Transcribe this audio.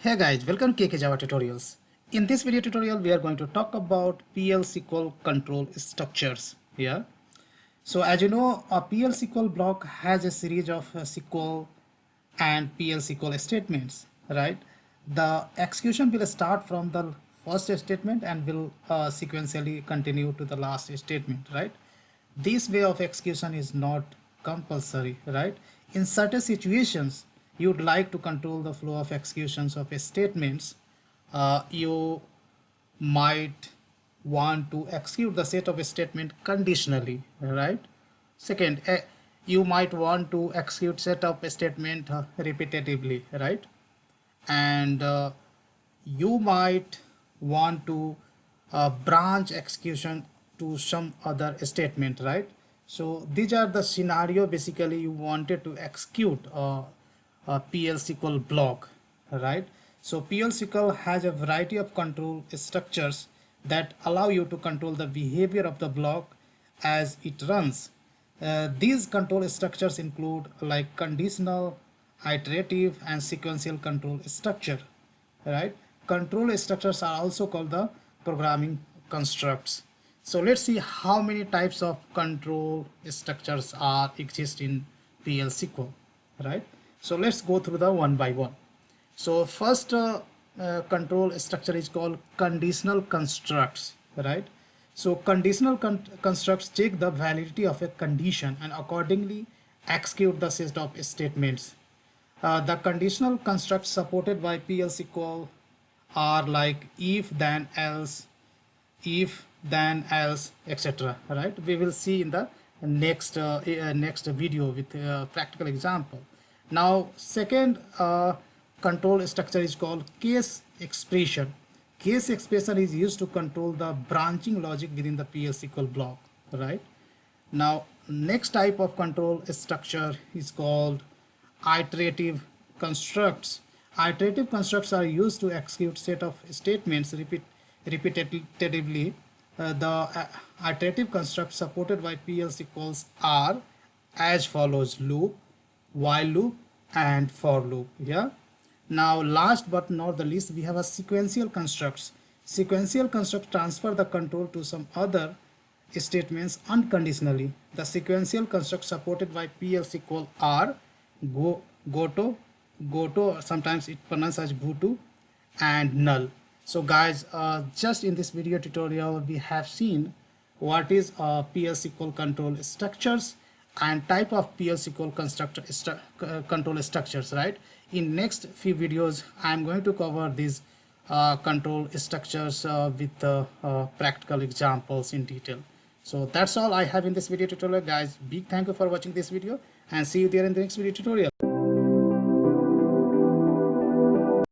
Hey guys, welcome to Java Tutorials. In this video tutorial, we are going to talk about PL/SQL control structures. Yeah. So as you know, a PL/SQL block has a series of SQL and PL/SQL statements, right? The execution will start from the first statement and will sequentially continue to the last statement, right? This way of execution is not compulsory, right? In certain situations, you'd like to control the flow of executions of statements. You might want to execute the set of a statement conditionally, right? Second, you might want to execute set of a statement repetitively, right? And you might want to branch execution to some other statement, right? So these are the scenario basically you wanted to execute a PL/SQL block, right? So PL/SQL has a variety of control structures that allow you to control the behavior of the block as it runs. These control structures include like conditional, iterative, and sequential control structure, right? Control structures are also called the programming constructs. So let's see how many types of control structures are exist in PL/SQL, right? So let's go through the one by one. So first control structure is called conditional constructs, right? So conditional constructs check the validity of a condition and accordingly execute the set of statements. The conditional constructs supported by PL/SQL are like if, then else, etc. Right? We will see in the next video with a practical example. Now, second control structure is called case expression. Case expression is used to control the branching logic within the PL/SQL block, right? Now, next type of control structure is called iterative constructs. Iterative constructs are used to execute set of statements repetitively. The iterative constructs supported by PL/SQLs are as follows: loop, while loop, and for loop. Yeah. Now, last but not the least, we have a sequential constructs. Sequential constructs transfer the control to some other statements unconditionally. The sequential constructs supported by PL/SQL are goto, sometimes it pronounced as goto, and null. So guys, just in this video tutorial, we have seen what is PL/SQL control structures and type of PL/SQL control structures, right? In next few videos, I'm going to cover these control structures with practical examples in detail. So that's all I have in this video tutorial, guys. Big thank you for watching this video and see you there in the next video tutorial.